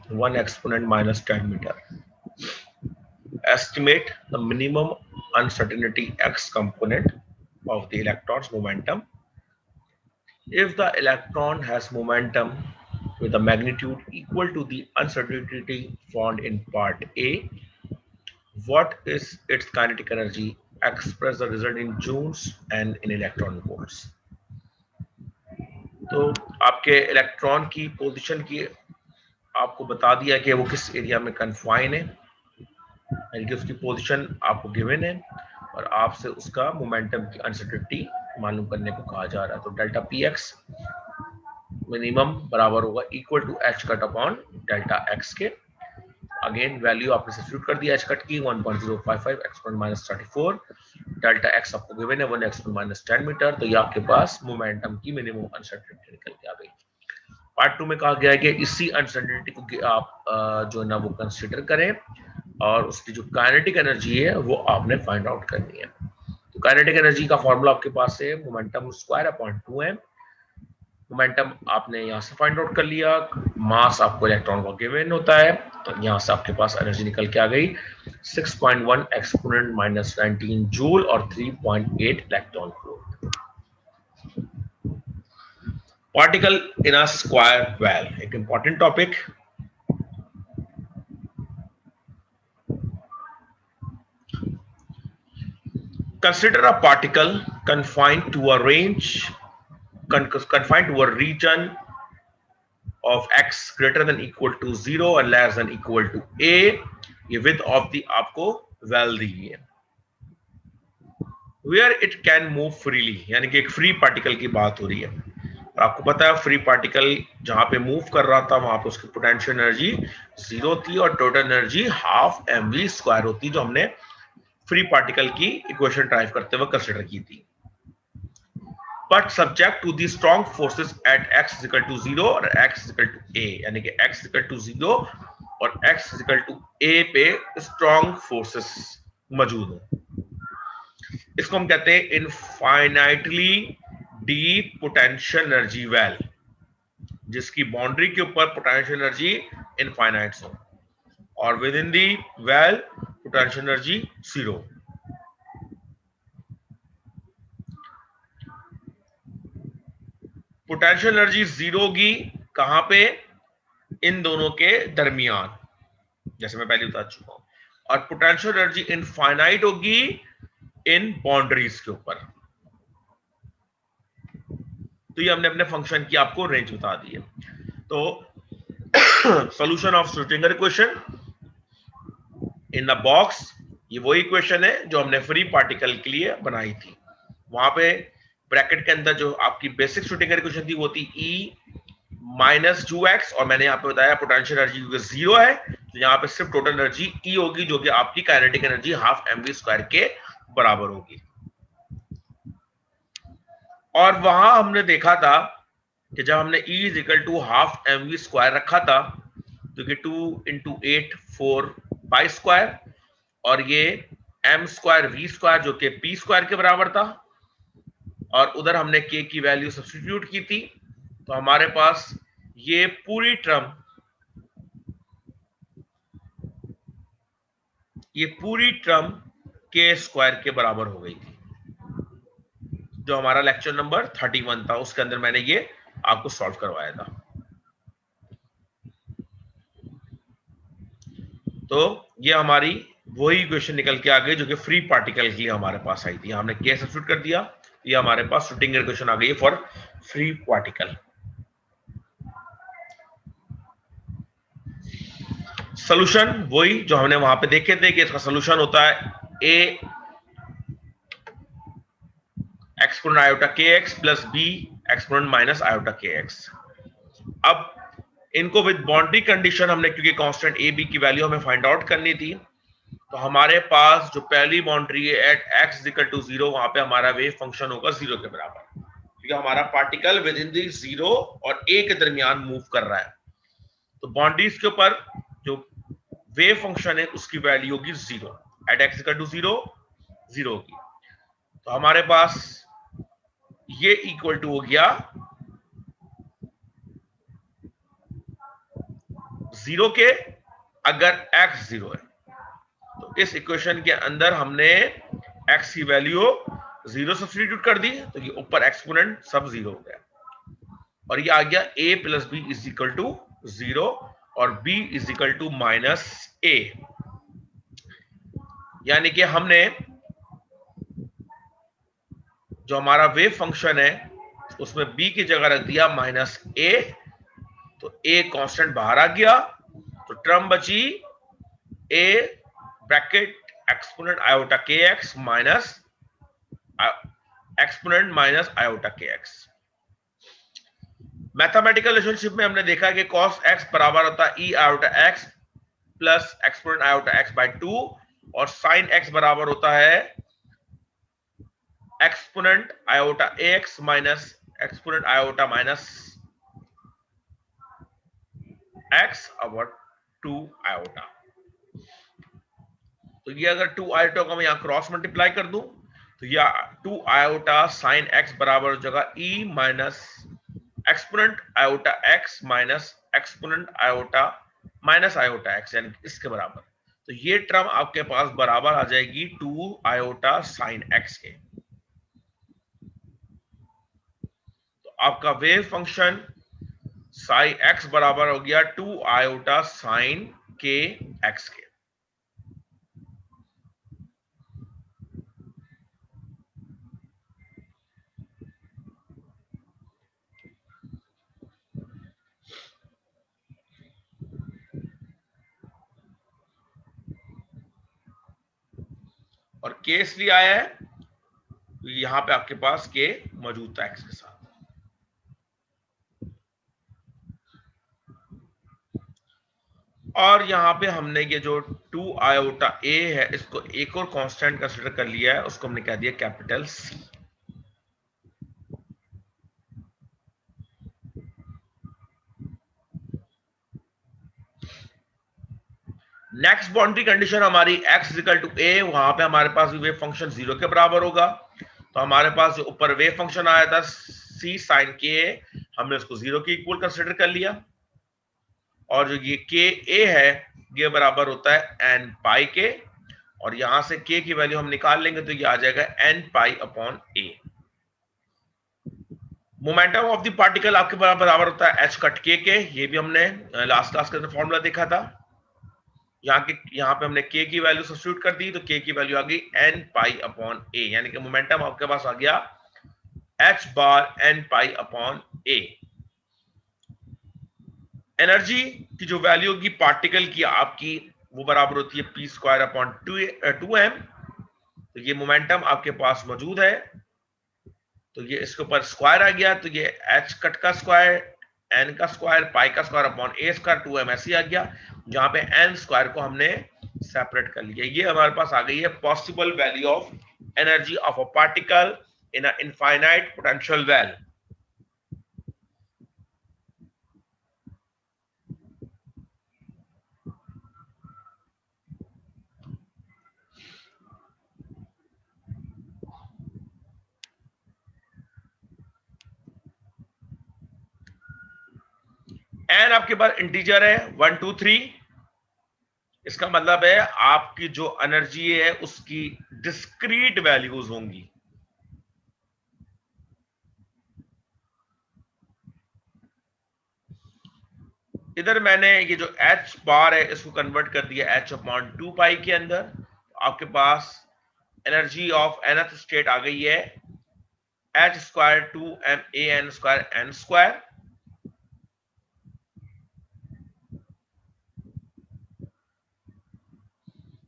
1 exponent minus 10 meter. Estimate the minimum uncertainty x component of the electron's momentum. If the electron has momentum with a magnitude equal to the uncertainty found in part A, what is its kinetic energy? Express the result in joules and in electron volts. तो आपके electron की position की आपको बता दिया कि वो किस एरिया में कन्फाइन है, यानी कि उसकी पोजीशन आपको गिवन है और आपसे उसका मोमेंटम की अनसर्टेनिटी मालूम करने को कहा जा रहा है। तो डेल्टा पी एक्स मिनिमम बराबर होगा equal to h cut upon delta x के। अगेन वैल्यू आपने सब्स्टिट्यूट कर दिया एच कट की 1.055 एक्सपोनेंट माइनस 34, डेल्टा एक्स आपको गिवन है 1 एक्सपोनेंट माइनस 10 मीटर। तो ये आपके पास मोमेंटम की मिनिमम अनसर्टेनिटी निकल के आ गई। पार्ट 2 में कहा गया है कि इसी अनसर्टेनिटी को आप जो है ना वो कंसीडर करें और उसकी जो काइनेटिक एनर्जी है वो आपने फाइंड आउट करनी है। तो काइनेटिक एनर्जी का फॉर्मूला आपके पास है momentum square upon 2m। Momentum आपने यहाँ से फाइंड आउट कर लिया, मास आपको इलेक्ट्रॉन का गिवन होता है, तो यहाँ से आपके पास एनर्जी निकल के आ गई 6.1 एक्सपोनेंट माइनस 19 जूल और 3.8 electron volt. Particle in a square well, एक important topic. Consider a particle confined to a range, confined to a region of x greater than equal to 0 and less than equal to a। ये width of the आपको well दी है। Where it can move freely, यानी कि एक free particle की बात हो रही है और आपको पता है फ्री पार्टिकल जहां पे मूव कर रहा था वहां पे उसकी पोटेंशियल एनर्जी 0 थी और total energy half mv square होती, जो हमने फ्री पार्टिकल की इक्वेशन ड्राइव करते हुए कंसीडर की थी। But subject to the strong forces at x is equal to 0 और x is equal to a, यानी कि x इज इक्वल टू 0 और x is equal to a पे स्ट्रॉन्ग फोर्सेस मौजूद हैं। इसको हम कहते हैं infinitely deep potential energy well, जिसकी बाउंड्री के ऊपर पोटेंशियल एनर्जी इनफाइनाइट हो और within the well potential energy 0। Potential energy 0 होगी कहां पे? इन दोनों के दरमियान, जैसे मैं पहले बता चुका हूं, और पोटेंशियल एनर्जी इनफाइनाइट होगी इन बाउंड्रीज के ऊपर। तो ये हमने अपने फंक्शन की आपको रेंज बता दी है। तो solution of Schrodinger equation in the box, ये वही इक्वेशन है जो हमने फ्री पार्टिकल के लिए बनाई थी। वहां पे ब्रैकेट के अंदर जो आपकी बेसिक श्रोडिंगर इक्वेशन थी वो थी E माइनस 2x, और मैंने यहाँ पे बताया पोटेंशियल एनर्जी 0 है, तो यहाँ पे सिर्फ टोटल एनर्जी E होगी, जो कि आपकी kinetic energy half mv square के बराबर होगी। और वहां हमने देखा था कि जब हमने E is equal to half mv square रखा था, तो कि 2 इंटू 8 4 पाई स्क्वायर, और ये m स्क्वायर v स्क्वायर जो कि p स्क्वायर के बराबर था, और उधर हमने k की वैल्यू सब्स्टिट्यूट की थी, तो हमारे पास ये पूरी टर्म k स्क्वायर के बराबर हो गई थी। जो हमारा लेक्चर नंबर 31 था उसके अंदर मैंने ये आपको सॉल्व करवाया था। तो ये हमारी वही इक्वेशन निकल के आ गई जो कि फ्री पार्टिकल के लिए हमारे पास आई थी। हमने k सब्स्टिट्यूट कर दिया, ये हमारे पास श्रोडिंगर इक्वेशन आ गई फॉर फ्री पार्टिकल। सॉल्यूशन वही जो हमने वहां पे देखे थे कि इसका सॉल्यूशन होता है a exponent iota kx plus b exponent minus iota kx। अब इनको विद बाउंड्री कंडीशन हमने, क्योंकि कांस्टेंट a b की वैल्यू हमें फाइंड आउट करनी थी, तो हमारे पास जो पहली बाउंड्री है at x is equal to 0, वहां पे हमारा वेव फंक्शन होगा 0 के बराबर, क्योंकि हमारा पार्टिकल विद इन दी 0 और a के दरमियान मूव कर रहा है। तो बाउंड्रीज के ऊपर जो वेव फंक्शन है उसकी वैल्यू होगी 0, एट x इक्वल टू 0 0 होगी। तो हमारे पास ये इक्वल टू हो गया जीरो के अगर x जीरो है, तो इस इक्वेशन के अंदर हमने x की वैल्यू जीरो सब्स्टिट्यूट कर दी, तो ये ऊपर एक्सपोनेंट सब जीरो हो गया और ये आ गया a plus b is equal to zero और b is equal to minus a। यानी कि हमने जो हमारा वेव फंक्शन है उसमें b की जगह रख दिया माइनस a, तो a कांस्टेंट बाहर आ गया, तो टर्म बची a ब्रैकेट एक्सपोनेंट आयोटा के x minus exponent minus iota के एक्स। मैथमेटिकल रिलेशनशिप में हमने देखा कि cos x बराबर होता है e iota x plus exponent iota x by 2 और sin x बराबर होता है exponent iota ax minus exponent iota minus x over 2 iota. तो ये अगर 2 आयोटा को मैं यहां क्रॉस मल्टीप्लाई कर दूं तो ये 2 आयोटा साइन x बराबर हो जाएगा e minus exponent iota x minus exponent iota minus iota x, यानी इसके बराबर। तो ये टर्म आपके पास बराबर आ जाएगी 2 आयोटा साइन x के। तो आपका वेव फंक्शन साइन x बराबर हो गया 2 आयोटा साइन के x के। और के इसलिए आया है तो यहां पे आपके पास के मौजूद था x के साथ। और यहां पे हमने ये जो 2 आयोटा a है इसको एक और कांस्टेंट कंसीडर कर लिया है, उसको हमने कह दिया capital C। Next boundary condition हमारी x इक्वल टू a, वहां पे हमारे पास वेव फंक्शन जीरो के बराबर होगा, तो हमारे पास जो ऊपर वेव फंक्शन आया था c साइन के, हमने उसको जीरो के इक्वल कंसीडर कर लिया और जो ये के a है ये बराबर होता है n पाई के, और यहां से k की वैल्यू हम निकाल लेंगे तो ये आ जाएगा n pi upon a। Momentum of the particle आपके बराबर होता है h कट के, ये भी हमने लास्ट क्लास के अंदर फॉर्मूला देखा था। यहाँ पे हमने k की वैल्यू सब्स्टिट्यूट कर दी तो k की वैल्यू आ गई n पाई अपॉन a, यानी कि मोमेंटम आपके पास आ गया h bar n pi upon a। Energy की जो वैल्यू होगी पार्टिकल की आपकी वो बराबर होती है p स्क्वायर अपॉन 2m। तो ये मोमेंटम आपके पास मौजूद है, तो ये इसके ऊपर स्क्वायर आ गया, तो ये h कट का स्क्वायर n का स्क्वायर पाई का square upon a square 2m ऐसे आ गया, जहां पे n स्क्वायर को हमने सेपरेट कर लिया। ये हमारे पास आ गई है possible value of energy of a particle in a infinite potential well. n आपके पास इंटीजर है 1 2 3, इसका मतलब है आपकी जो एनर्जी है उसकी डिस्क्रीट वैल्यूज होंगी। इधर मैंने ये जो h बार है इसको कन्वर्ट कर दिया h अपॉन 2 पाई के अंदर, तो आपके पास एनर्जी ऑफ nth स्टेट आ गई है h square 2m a n square n square.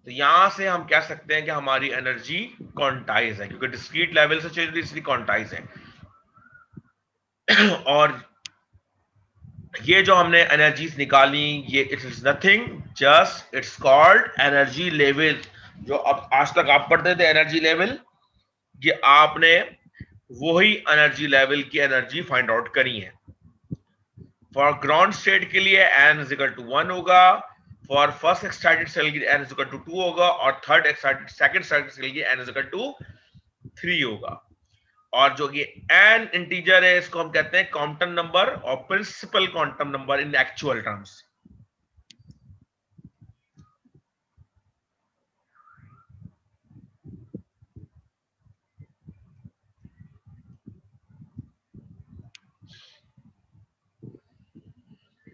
तो यहां से हम कह सकते हैं कि हमारी एनर्जी क्वांटाइज है, क्योंकि डिस्क्रीट लेवल से चेंज इसलिए क्वांटाइज है। और ये जो हमने एनर्जीज निकाली ये it is nothing just it's called energy level. जो अब आज तक आप पढ़ते थे एनर्जी लेवल, ये आपने वही एनर्जी लेवल की एनर्जी फाइंड आउट करी है। फॉर ग्राउंड स्टेट के लिए n इज इक्वल टू 1 होगा, फॉर फर्स्ट एक्साइटेड सेल के लिए n इज इक्वल टू 2 होगा, और third excited second excited cell के लिए n इज इक्वल टू 3 होगा। और जो ये n इंटीजर है इसको हम कहते हैं क्वांटम नंबर और principal quantum number in actual terms.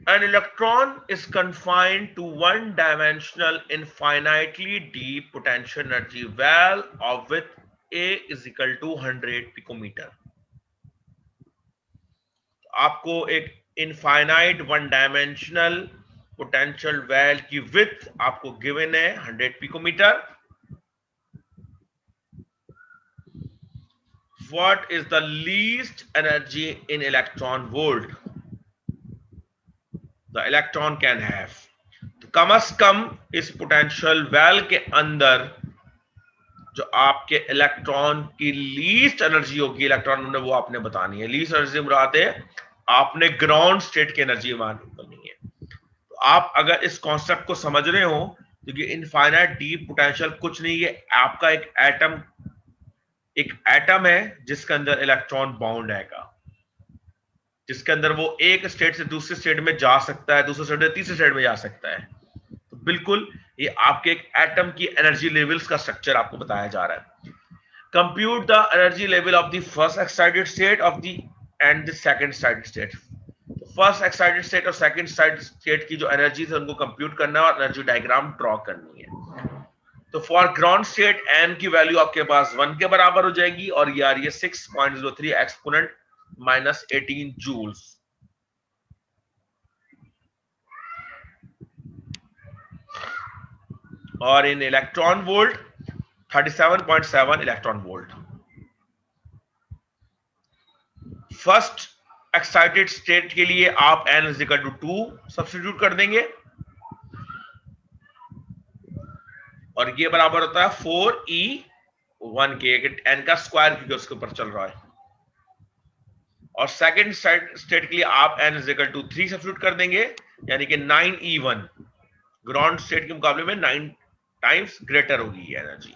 An electron is confined to one-dimensional infinitely deep potential energy well of with A is equal to 100 picometer. आपको एक infinite one dimensional potential well की width आपको given है 100 picometre. What is the least energy in electron volt the electron can have? तो कम से कम इस potential well के अंदर जो आपके इलेक्ट्रॉन की लीस्ट एनर्जी होगी इलेक्ट्रॉन ने वो आपने बतानी है. लीस्ट एनर्जी मुराद है आपने ग्राउंड स्टेट की एनर्जी मालूम करनी है. तो आप अगर इस कॉन्सेप्ट को समझ रहे हो तो ये इनफाइनाइट डीप पोटेंशियल कुछ नहीं है, आपका एक एटम है जिसके अंदर इलेक्ट्रॉन बाउंड हैगा, जिसके अंदर वो एक स्टेट से दूसरे स्टेट में जा सकता है, दूसरे स्टेट से तीसरे स्टेट में जा सकता है. तो बिल्कुल ये आपके एक एटम की एनर्जी लेवल्स का स्ट्रक्चर आपको बताया जा रहा है. Compute the energy level of the first excited state of the end the second excited state. First excited state और सेकंड एक्साइटेड स्टेट की जो एनर्जी है उनको कंप्यूट करना है और एनर्जी डायग्राम ड्रॉ करनी है. तो फॉर ग्राउंड स्टेट n की वैल्यू आपके पास 1 के बराबर हो जाएगी और ये आ रही है 6.03 एक्सपोनेंट माइनस 18 जूल्स. और in electron volt 37.7 electron volt. First excited state के लिए आप n is equal to 2 substitute कर देंगे और ये बराबर होता है 4e1 के n का स्क्वायर क्योंकि उसके ऊपर चल रहा है. और सेकंड स्टेट के लिए आप n is equal to 3 substitute कर देंगे यानी कि 9e1 ग्राउंड स्टेट के मुकाबले में 9 टाइम्स ग्रेटर होगी ये एनर्जी.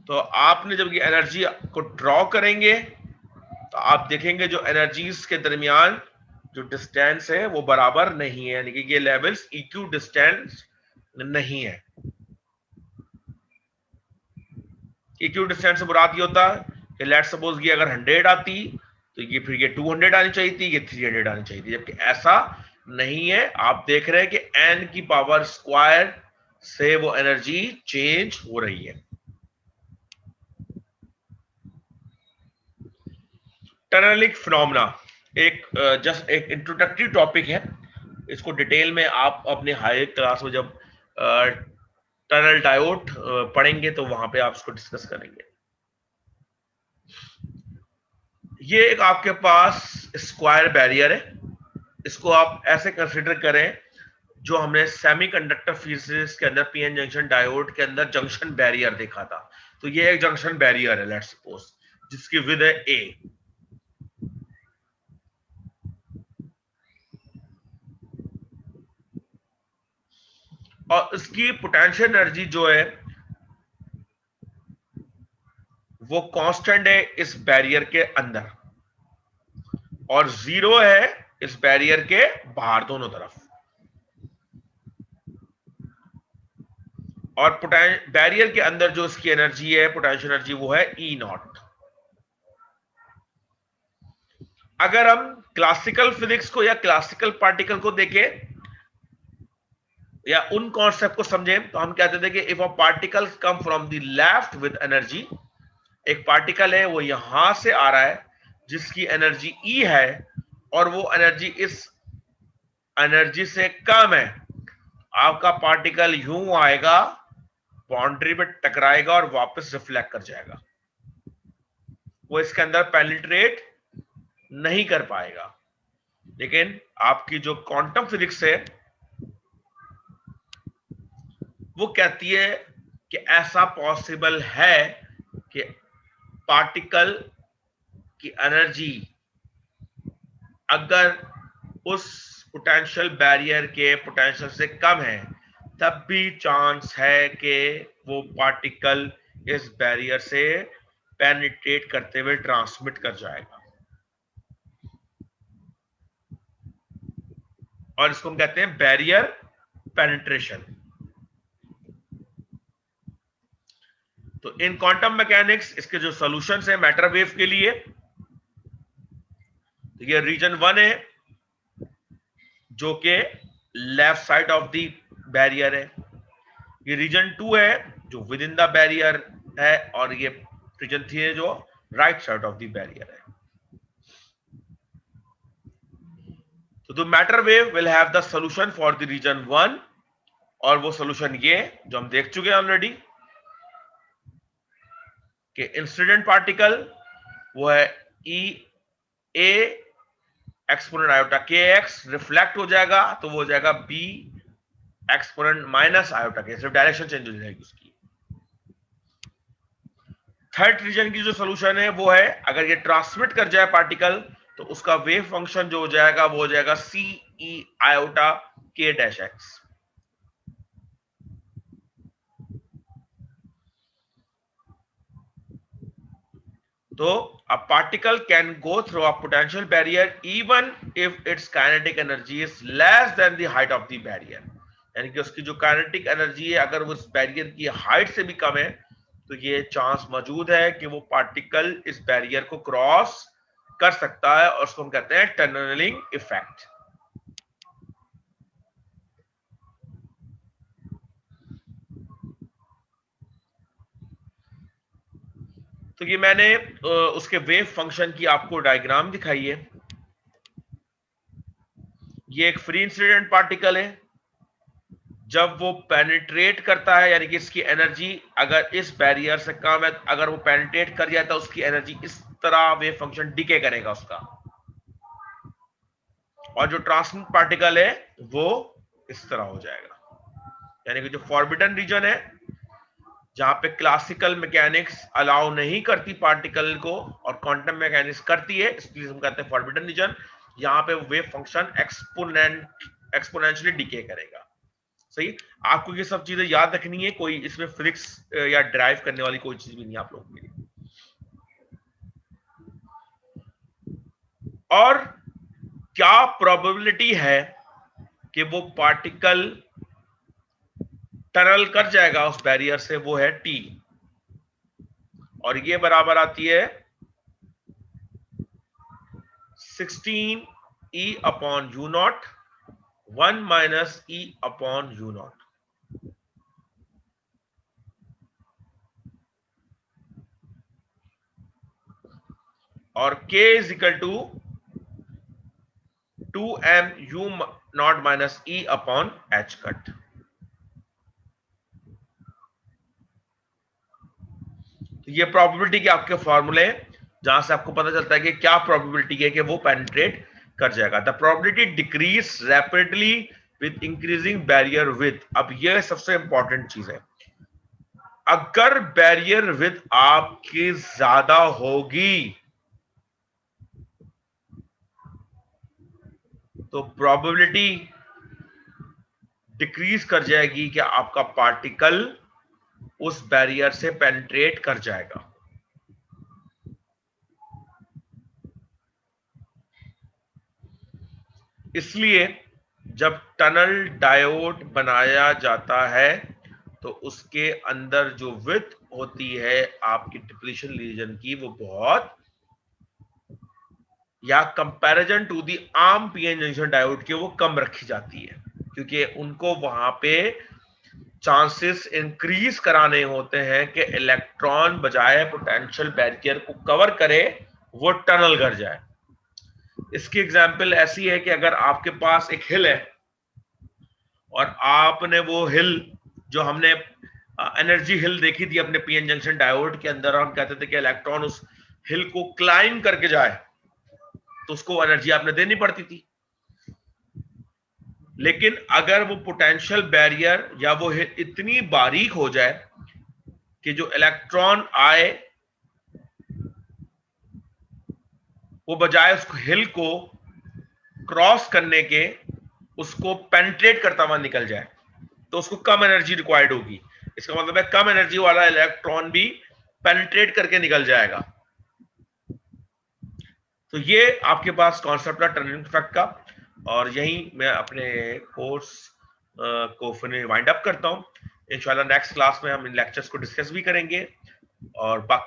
तो आपने जब ये एनर्जी को ड्रॉ करेंगे तो आप देखेंगे जो एनर्जीज के दरमियान जो डिस्टेंस है वो बराबर नहीं है, यानी कि ये लेवल्स इक्यू डिस्टेंस नहीं है. इक्यू डिस्टेंस से मुराद ये होता है कि लेट्स सपोज ये अगर 100 आती तो ये फिर ये 200 आनी चाहिए थी, ये 300 आनी चाहिए थी, जबकि ऐसा नहीं है. आप देख रहे हैं कि n की पावर स्क्वायर से वो एनर्जी चेंज हो रही है. टनलिंग फिनोमेना एक जस्ट एक इंट्रोडक्टरी टॉपिक है. इसको डिटेल में आप अपने हायर क्लास में जब टनल डायोड पढ़ेंगे तो वहां पे आप इसको डिस्कस करेंगे. ये एक आपके पास स्क्वायर बैरियर है. इसको आप ऐसे कंसीडर करें जो हमने सेमीकंडक्टर फिजिक्स के अंदर पीएन जंक्शन डायोड के अंदर जंक्शन बैरियर देखा था. तो ये एक जंक्शन बैरियर है लेट्स सपोज जिसकी विड्थ है a. और इसकी पोटेंशियल एनर्जी जो है वो कांस्टेंट है इस बैरियर के अंदर और 0 है इस बैरियर के बाहर दोनों तरफ. और बैरियर के अंदर जो इसकी एनर्जी है पोटेंशियल एनर्जी वो है E0. अगर हम क्लासिकल फिजिक्स को या क्लासिकल पार्टिकल को देखें या उन कॉन्सेप्ट को समझें तो हम कहते थे कि if a particle come from the left with energy, एक पार्टिकल है वो यहां से आ रहा है जिसकी एनर्जी E है और वो एनर्जी इस एनर्जी से कम है, आपका पार्टिकल यूं आएगा, बाउंड्री पे टकराएगा और वापस रिफ्लेक्ट कर जाएगा. वो इसके अंदर पेनिट्रेट नहीं कर पाएगा. लेकिन आपकी जो क्वांटम फिजिक्स है वो कहती है कि ऐसा पॉसिबल है कि पार्टिकल की एनर्जी अगर उस पोटेंशियल बैरियर के पोटेंशियल से कम है तब भी चांस है कि वो पार्टिकल इस बैरियर से पेनिट्रेट करते हुए ट्रांसमिट कर जाएगा. और इसको हम कहते हैं बैरियर पेनिट्रेशन. तो इन क्वांटम मैकेनिक्स इसके जो सॉल्यूशंस है मैटर वेव के लिए, तो ये रीजन 1 है जो कि left side of the barrier है, ये रीजन 2 है जो विद इन द बैरियर है, और ये रीजन 3 है जो right side of the barrier है। तो the matter wave will have the solution for the region 1, और वो सॉल्यूशन ये जो हम देख चुके हैं ऑलरेडी कि इंसिडेंट पार्टिकल वो है ई ए एक्सपोनेंट आयोटा के एक्स, रिफ्लेक्ट हो जाएगा तो वो हो जाएगा बी एक्सपोनेंट माइनस आयोटा के, सिर्फ डायरेक्शन चेंज हो जाएगी उसकी। थर्ड रीजन की जो सॉल्यूशन है वो है अगर ये ट्रांसमिट कर जाए पार्टिकल तो उसका वेव फंक्शन जो हो जाएगा वो हो जाएगा सी ई आयोटा के डैश एक्स। तो a particle can go through a potential barrier even if its kinetic energy is less than the height of the barrier, यानी कि उसकी जो काइनेटिक एनर्जी है अगर वो उस बैरियर की हाइट से भी कम है तो ये चांस मौजूद है कि वो पार्टिकल इस बैरियर को क्रॉस कर सकता है, और उसको हम कहते हैं टनलिंग इफेक्ट। तो ये मैंने उसके वेव फंक्शन की आपको डायग्राम दिखाई है। ये एक फ्री इंसिडेंट पार्टिकल है, जब वो पेनिट्रेट करता है यानी कि इसकी एनर्जी अगर इस बैरियर से कम है, अगर वो पेनिट्रेट कर जाता है उसकी एनर्जी इस तरह वेव फंक्शन डिके करेगा उसका, और जो ट्रांसमिट पार्टिकल है वो इस तरह हो जाएगा। यानी कि जो फॉरबिडन रीजन है जहां पे क्लासिकल मैकेनिक्स अलाउ नहीं करती पार्टिकल को और क्वांटम मैकेनिक्स करती है, इसलिए हम कहते हैं फॉरबिडन रीजन, यहां पे वेव फंक्शन एक्सपोनेंशियली डिके करेगा। सही, आपको ये सब चीजें याद रखनी है, कोई इसमें फिजिक्स या ड्राइव करने वाली कोई चीज भी नहीं आप लोगों के लिए। और क्या प्रोबेबिलिटी है कि वो पार्टिकल टनल कर जाएगा उस बैरियर से, वो है टी, और ये बराबर आती है 16 E upon u naught 1 minus E upon u naught. और K is equal to 2m u naught minus E upon H cut. तो ये प्रोबेबिलिटी के आपके फॉर्मूले जहां से आपको पता चलता है कि क्या प्रोबेबिलिटी है कि वो पेनिट्रेट कर जाएगा। The probability decrease rapidly with increasing barrier with. अब ये सबसे इंपॉर्टेंट चीज है, अगर बैरियर विथ आपकी ज्यादा होगी तो प्रोबेबिलिटी डिक्रीज कर जाएगी कि आपका पार्टिकल उस बैरियर से पेनिट्रेट कर जाएगा। इसलिए जब टनल डायोड बनाया जाता है तो उसके अंदर जो विड्थ होती है आपकी डिप्लीशन रीजन की वो बहुत, या कंपैरिजन टू दी आम पीएन जंक्शन डायोड के वो कम रखी जाती है, क्योंकि उनको वहां पे चांसेस इंक्रीज कराने होते हैं कि इलेक्ट्रॉन बजाय पोटेंशियल बैरियर को कवर करे वो टनल कर जाए। इसकी एग्जांपल ऐसी है कि अगर आपके पास एक हिल है और आपने वो हिल जो हमने एनर्जी हिल देखी थी अपने पीएन जंक्शन डायोड के अंदर, हम कहते थे कि इलेक्ट्रॉन उस हिल को क्लाइंब करके जाए तो उसको एनर्जी आपने देनी पड़ती थी। लेकिन अगर वो पोटेंशियल बैरियर या वो हिल इतनी बारीक हो जाए कि जो इलेक्ट्रॉन आए वो बजाय उस हिल को क्रॉस करने के उसको पेनिट्रेट करता हुआ निकल जाए, तो उसको कम एनर्जी रिक्वायर्ड होगी। इसका मतलब है कम एनर्जी वाला इलेक्ट्रॉन भी पेनिट्रेट करके निकल जाएगा। तो ये आपके पास कॉन्सेप्ट है टनलिंग इफेक्ट का, और यही मैं अपने कोर्स को वाइंड अप करता हूं। इंशाल्लाह नेक्स्ट क्लास में हम इन लेक्चर्स को डिस्कस भी करेंगे और बाकी